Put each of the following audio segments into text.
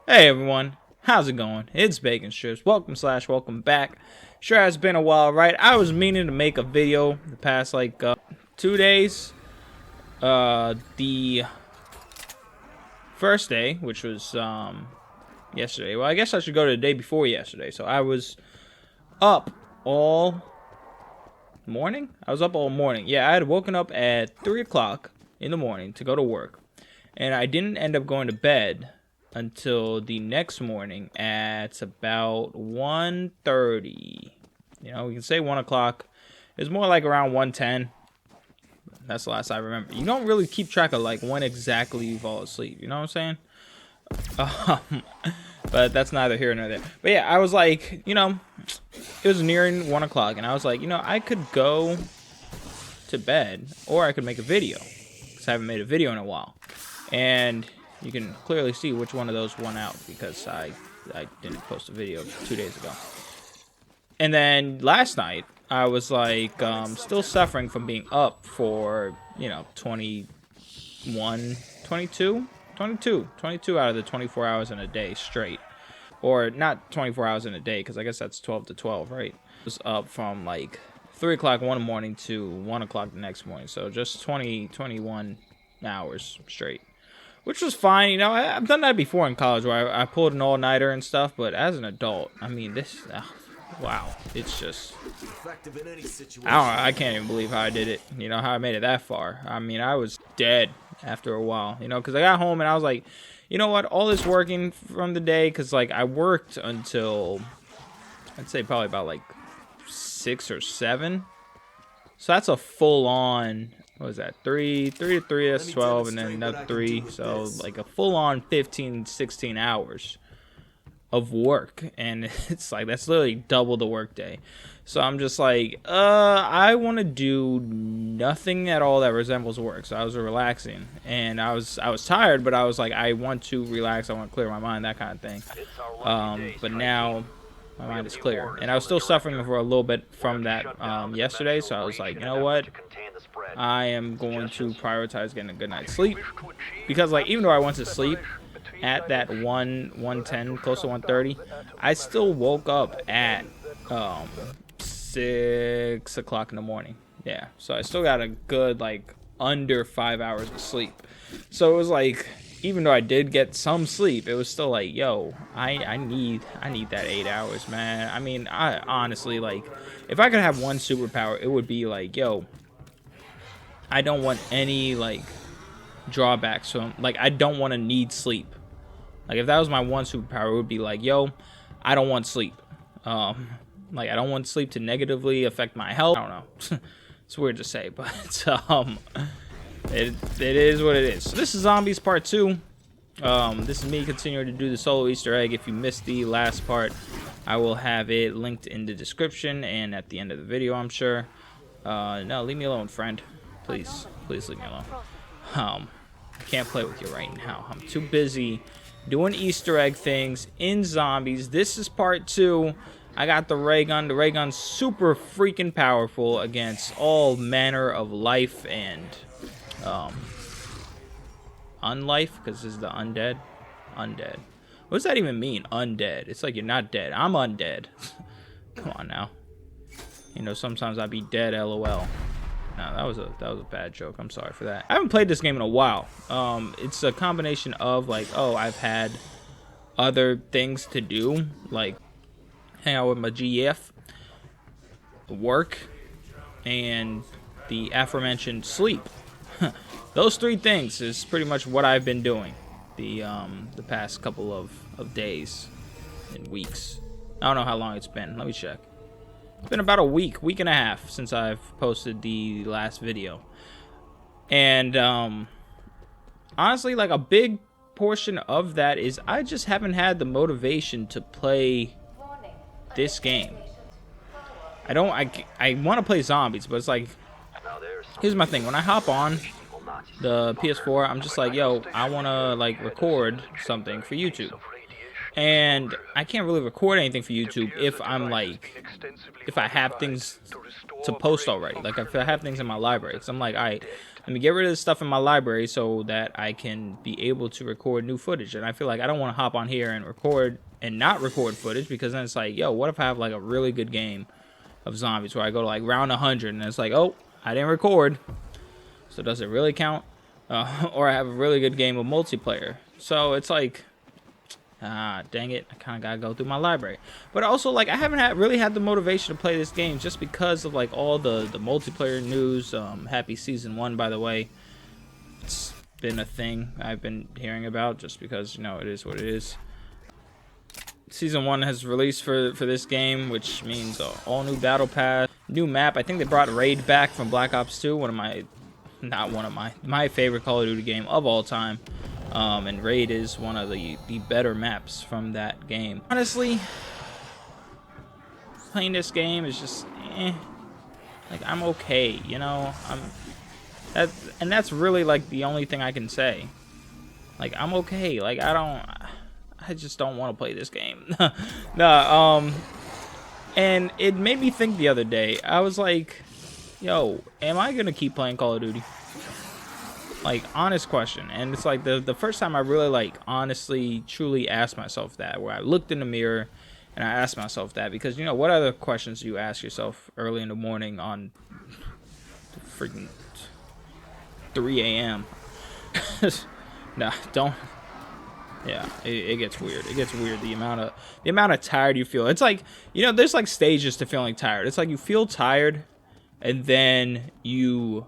Hey everyone, how's it going? It's Bacon Strips. Welcome back. Sure has been a while, right? I was meaning to make a video the past 2 days. The first day, which was yesterday. Well, I guess I should go to the day before yesterday. So I was up all morning. Yeah, I had woken up at 3 o'clock in the morning to go to work, and I didn't end up going to bed until the next morning at about 1:30. You know, we can say 1 o'clock. It's more like around 1:10. That's the last I remember. You don't really keep track of like when exactly you fall asleep. You know what I'm saying? Um, but that's neither here nor there. But yeah, I was like, it was nearing 1 o'clock, and I was like, I could go to bed, or I could make a video, because I haven't made a video in a while. And you can clearly see which one of those won out, because I didn't post a video 2 days ago. And then last night, I was like, still suffering from being up for, 22 out of the 24 hours in a day straight. Or not 24 hours in a day, because I guess that's 12 to 12, right? I was up from like 3 o'clock one morning to 1 o'clock the next morning. So just 21 hours straight. Which was fine, I've done that before in college where I pulled an all-nighter and stuff, but as an adult, I mean, wow, it's just, I can't even believe how I did it, how I made it that far. I mean, I was dead after a while, because I got home and I was like, you know what, all this working from the day, because, like, I worked until, I'd say probably about, like, 6 or 7, so that's a full-on, what was that, 3 to 3, that's 12, and then another 3, so like a full-on 15, 16 hours of work, and it's like, that's literally double the workday. So I'm just like, I want to do nothing at all that resembles work. So I was relaxing, and I was tired, but I was like, I want to relax, I want to clear my mind, that kind of thing. But now my mind is clear, and I was still suffering for a little bit from that yesterday, so I was like, you know what, I am going to prioritize getting a good night's sleep, because, like, even though I went to sleep at that 1:10, close to 1:30, I still woke up at 6 o'clock in the morning. Yeah, so I still got a good, like, under 5 hours of sleep. So it was like, even though I did get some sleep, it was still like, yo, I need that 8 hours, man. I mean, I honestly, like, if I could have one superpower, it would be like, yo, I don't want any, like, drawbacks. So, like, I don't want to need sleep. Like, if that was my one superpower, it would be like, yo, I don't want sleep. Like, I don't want sleep to negatively affect my health. I don't know. It's weird to say, but it is what it is. So this is Zombies Part 2. This is me continuing to do the solo Easter egg. If you missed the last part, I will have it linked in the description and at the end of the video, I'm sure. No, leave me alone, friend. Please leave me alone. I can't play with you right now. I'm too busy doing Easter egg things in Zombies. This is Part 2. I got the ray gun. The ray gun's super freaking powerful against all manner of life and unlife, because this is the undead. Undead. What does that even mean, undead? It's like you're not dead. I'm undead. Come on now. Sometimes I'd be dead, LOL. No, that was a bad joke. I'm sorry for that. I haven't played this game in a while. It's a combination of, like, oh, I've had other things to do, like hang out with my GF, work, and the aforementioned sleep. Those 3 things is pretty much what I've been doing the past couple of days and weeks. I don't know how long it's been. Let me check. It's been about a week and a half since I've posted the last video. And honestly, like, a big portion of that is I just haven't had the motivation to play this game. I want to play Zombies, but it's like, here's my thing. When I hop on the PS4, I'm just like, yo, I want to, like, record something for YouTube. and I can't really record anything for YouTube if I'm like, if I have things to post already, like if I have things in my library. So I'm like, all right, let me get rid of this stuff in my library so that I can be able to record new footage. And I feel like I don't want to hop on here and record and not record footage, because then it's like, yo, what if I have like a really good game of zombies where I go to like round 100 and it's like, oh, I didn't record, so does it really count? Or I have a really good game of multiplayer, so it's like, dang it, I kind of gotta go through my library. But also, like, I haven't really had the motivation to play this game just because of like all the multiplayer news. Happy season 1, by the way. It's been a thing I've been hearing about just because, you know, it is what it is. Season 1 has released for this game, which means all new battle pass, new map. I think they brought Raid back from Black Ops 2, my favorite Call of Duty game of all time. And Raid is one of the better maps from that game. Honestly, playing this game is just, like, I'm okay, you know. And that's really like the only thing I can say. Like, I'm okay. Like, I just don't want to play this game. Nah, and it made me think the other day. I was like, yo, am I gonna keep playing Call of Duty? Like, honest question. And it's like the first time I really like honestly truly asked myself that, where I looked in the mirror and I asked myself that, because, you know, what other questions do you ask yourself early in the morning on freaking 3 a.m.? Nah, don't. Yeah, it gets weird. It gets weird, the amount of tired you feel. It's like, you know, there's like stages to feeling tired. It's like you feel tired and then you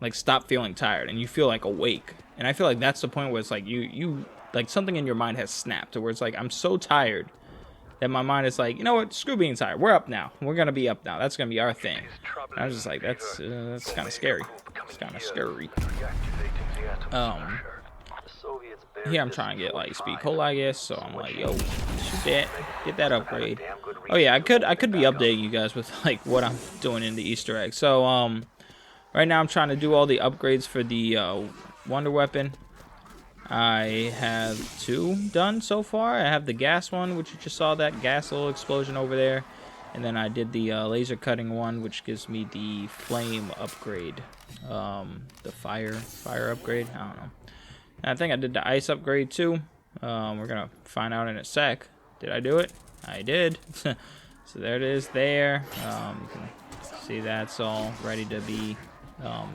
like stop feeling tired and you feel like awake. And I feel like that's the point where it's like you like something in your mind has snapped, to where it's like, I'm so tired that my mind is like, you know what, screw being tired. We're up now. We're gonna be up now. That's gonna be our thing. And I was just like, that's kind of scary. It's kind of scary. Here I'm trying to get like speed cola, I guess. So I'm like, yo, shoot that, get that upgrade. Oh yeah, I could be updating you guys with like what I'm doing in the Easter egg. So right now I'm trying to do all the upgrades for the wonder weapon. I have 2 done so far. I have the gas one, which you just saw that gas little explosion over there, and then I did the laser cutting one, which gives me the flame upgrade, the fire upgrade. I don't know. And I think I did the ice upgrade too. We're gonna find out in a sec. Did I do it? I did. So there it is there. You can see that's all ready to be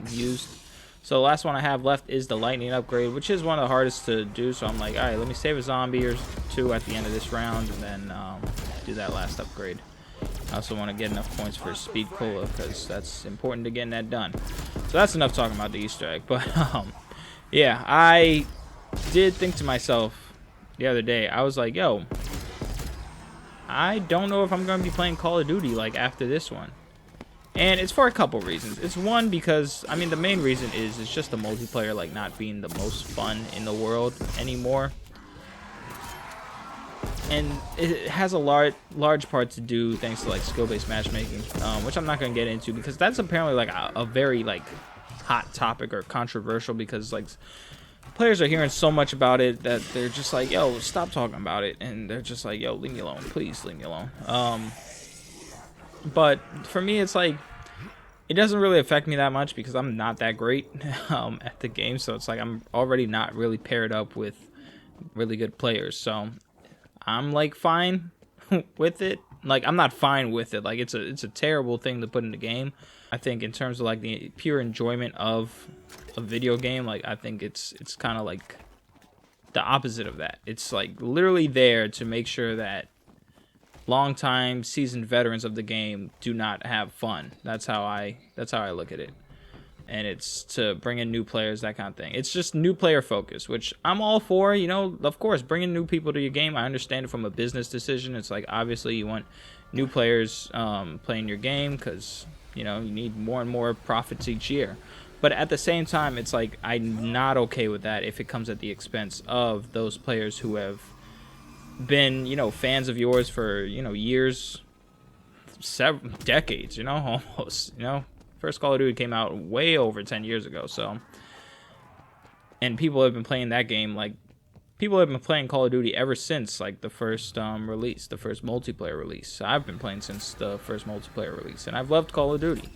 used. So the last one I have left is the lightning upgrade, which is one of the hardest to do. So I'm like, all right, let me save a zombie or 2 at the end of this round, and then do that last upgrade. I also want to get enough points for speed cola, because that's important to getting that done. So that's enough talking about the Easter egg. But yeah, I did think to myself the other day, I was like, yo, I don't know if I'm going to be playing Call of Duty like after this one. And it's for a couple reasons. It's one, because, I mean, the main reason is it's just the multiplayer like not being the most fun in the world anymore. And it has a large part to do thanks to like skill-based matchmaking, which I'm not going to get into, because that's apparently like a very like hot topic or controversial, because like players are hearing so much about it that they're just like, yo, stop talking about it, and they're just like, yo, leave me alone, please leave me alone. But for me, it's like, it doesn't really affect me that much because I'm not that great at the game. So it's like I'm already not really paired up with really good players. So I'm like fine with it. Like, I'm not fine with it. Like, it's a terrible thing to put in the game. I think in terms of like the pure enjoyment of a video game, like I think it's kind of like the opposite of that. It's like literally there to make sure that long-time seasoned veterans of the game do not have fun. That's how I look at it. And it's to bring in new players, that kind of thing. It's just new player focus, which I'm all for. You know, of course, bringing new people to your game. I understand it from a business decision. It's like, obviously, you want new players playing your game because, you know, you need more and more profits each year. But at the same time, it's like, I'm not okay with that if it comes at the expense of those players who have been, you know, fans of yours for, you know, years, several decades, you know, almost, you know. First Call of Duty came out way over 10 years ago, so. And people have been playing that game, like, people have been playing Call of Duty ever since like the first release, the first multiplayer release. So I've been playing since the first multiplayer release, and I've loved Call of Duty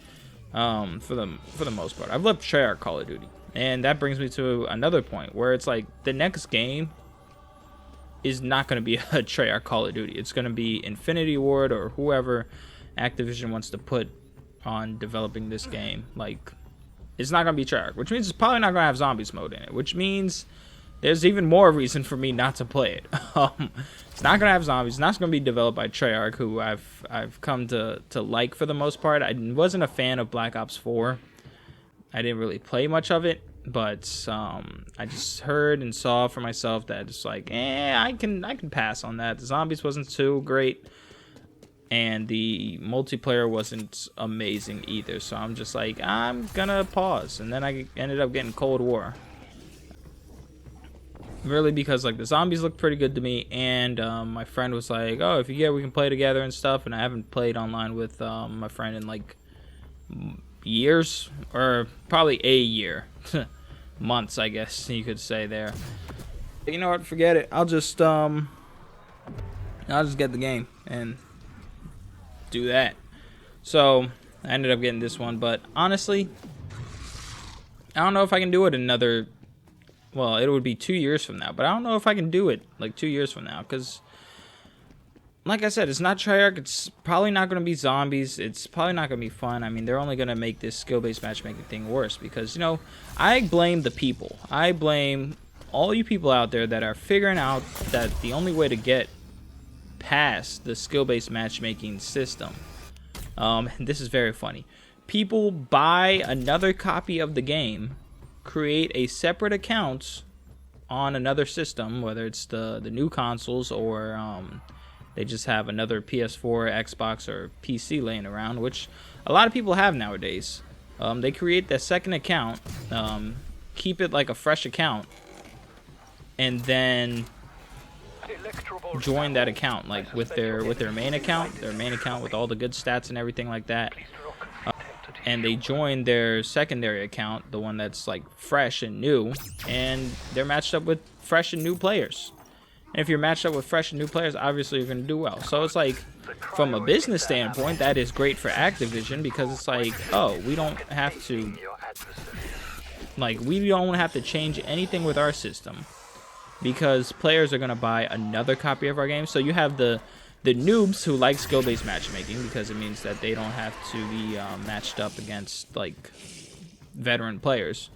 for the most part. I've loved Treyarch Call of Duty, and that brings me to another point where it's like the next game is not going to be a Treyarch Call of Duty. It's going to be Infinity Ward or whoever Activision wants to put on developing this game. Like, it's not going to be Treyarch, which means it's probably not going to have zombies mode in it, which means there's even more reason for me not to play it. It's not going to have zombies. It's not going to be developed by Treyarch, who I've come to like for the most part. I wasn't a fan of Black Ops 4. I didn't really play much of it, but I just heard and saw for myself that it's like, I can pass on that. The zombies wasn't too great, and the multiplayer wasn't amazing either. So I'm just like, I'm gonna pause, and then I ended up getting Cold War. Really, because like the zombies looked pretty good to me, and my friend was like, oh, if you get, we can play together and stuff. And I haven't played online with my friend in like years, or probably a year. Months, I guess you could say there. But you know what, forget it. I'll just get the game and do that. So I ended up getting this one, but honestly, I don't know if I can do it another, well, it would be 2 years from now, but I don't know if I can do it like 2 years from now, because like I said, it's not Treyarch. It's probably not going to be zombies. It's probably not going to be fun. I mean, they're only going to make this skill-based matchmaking thing worse, because, you know, I blame the people. I blame all you people out there that are figuring out that the only way to get past the skill-based matchmaking system, and this is very funny, people buy another copy of the game, create a separate account on another system, whether it's the new consoles or they just have another PS4, Xbox, or PC laying around, which a lot of people have nowadays. They create their second account, keep it like a fresh account, and then join that account like with their main account, with all the good stats and everything like that. And they join their secondary account, the one that's like fresh and new, and they're matched up with fresh and new players. And if you're matched up with fresh and new players, obviously you're going to do well. So it's like, from a business standpoint, that is great for Activision, because it's like, oh, we don't have to change anything with our system, because players are going to buy another copy of our game. So you have the noobs who like skill-based matchmaking, because it means that they don't have to be matched up against like veteran players.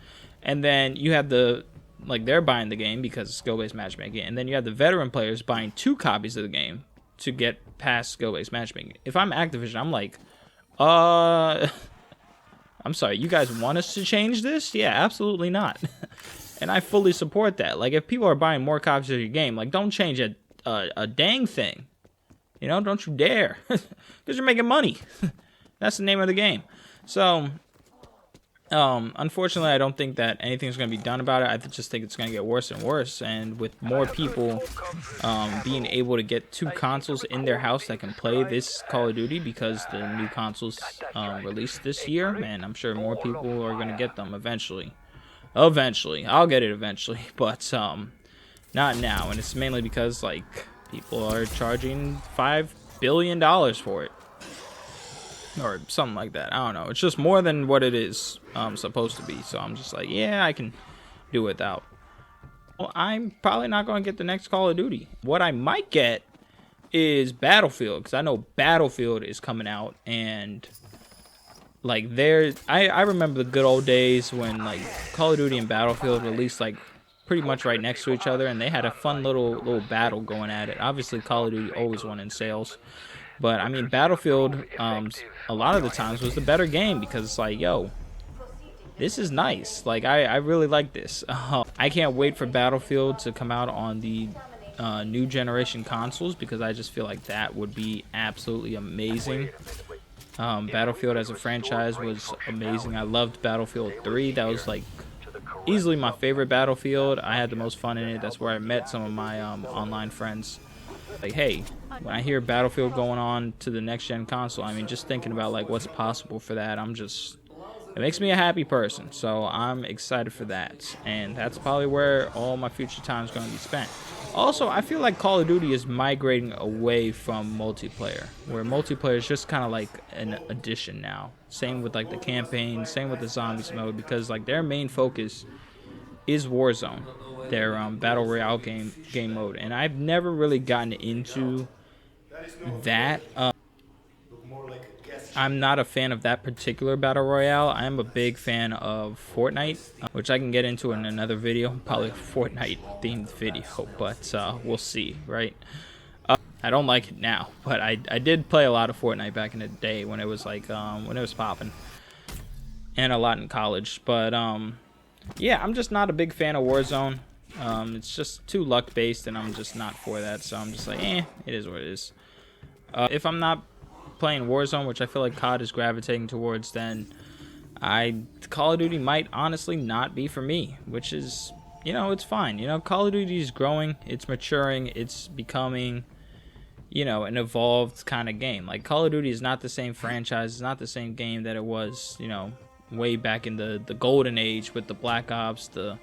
And then you have they're buying the game because of skill-based matchmaking, and then you have the veteran players buying 2 copies of the game to get past skill-based matchmaking. If I'm Activision, I'm like, I'm sorry, you guys want us to change this? Yeah, absolutely not. And I fully support that. Like, if people are buying more copies of your game, like, don't change a dang thing. You know, don't you dare. Because you're making money. That's the name of the game. So, unfortunately, I don't think that anything's going to be done about it. I just think it's going to get worse and worse. And with more people being able to get 2 consoles in their house that can play this Call of Duty, because the new consoles released this year, man, I'm sure more people are going to get them eventually. I'll get it eventually, but not now. And it's mainly because, like, people are charging $5 billion for it, or something like that. I don't know. It's just more than what it is supposed to be. So I'm just like, yeah, I can do without. Well, I'm probably not going to get the next Call of Duty. What I might get is Battlefield, because I know Battlefield is coming out, and like I remember the good old days when like Call of Duty and Battlefield released like pretty much right next to each other, and they had a fun little battle going at it. Obviously, Call of Duty always won in sales, but I mean, Battlefield a lot of the times was the better game, because it's like, yo, this is nice. Like, I really like this. I can't wait for Battlefield to come out on the new generation consoles, because I just feel like that would be absolutely amazing. Battlefield as a franchise was amazing. I loved Battlefield 3. That was like easily my favorite Battlefield. I had the most fun in it. That's where I met some of my online friends. Like, hey, when I hear Battlefield going on to the next gen console, I mean, just thinking about like what's possible for that, I'm just it makes me a happy person. So I'm excited for that, and that's probably where all my future time is going to be spent. Also, I feel like Call of Duty is migrating away from multiplayer, where multiplayer is just kind of like an addition now. Same with like the campaign, same with the zombies mode, because like their main focus is Warzone, their battle royale game mode, and I've never really gotten into that. I'm not a fan of that particular battle royale. I am a big fan of Fortnite, which I can get into in another video, probably a Fortnite themed video, but we'll see, right? I don't like it now, but I did play a lot of Fortnite back in the day when it was like when it was popping, and a lot in college. But yeah, I'm just not a big fan of Warzone. It's just too luck based, and I'm just not for that. So I'm just like, it is what it is. If I'm not playing Warzone, which I feel like COD is gravitating towards, then Call of Duty might honestly not be for me, which is, you know, it's fine. You know, Call of Duty is growing, it's maturing, it's becoming, you know, an evolved kind of game. Like, Call of Duty is not the same franchise, it's not the same game that it was, you know, way back in the golden age with the Black Ops, the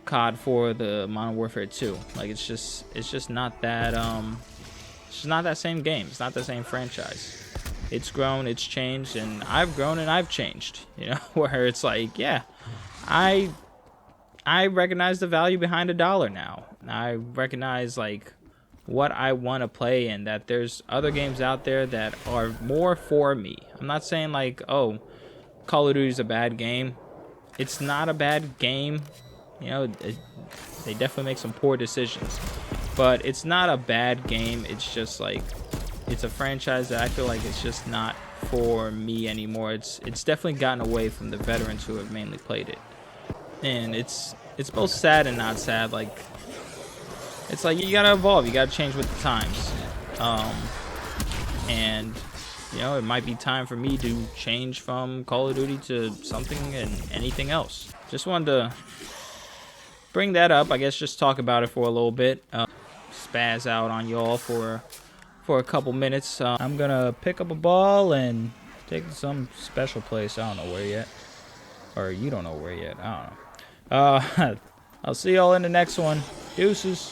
COD 4, the Modern Warfare 2. Like, it's just not that it's just not that same game. It's not the same franchise. It's grown, it's changed, and I've grown and I've changed. You know, where it's like, yeah, I recognize the value behind $1 now. I recognize like what I want to play, and that there's other games out there that are more for me. I'm not saying like, oh, Call of Duty is a bad game. It's not a bad game. You know, they definitely make some poor decisions, but it's not a bad game. It's just like, it's a franchise that I feel like it's just not for me anymore. It's definitely gotten away from the veterans who have mainly played it, and it's both sad and not sad. Like, it's like you gotta evolve, you gotta change with the times, and you know, it might be time for me to change from Call of Duty to something and anything else. Just wanted to bring that up, I guess, just talk about it for a little bit, spaz out on y'all for a couple minutes. I'm gonna pick up a ball and take to some special place. I don't know where yet, or you don't know where yet. I don't know. I'll see y'all in the next one. Deuces.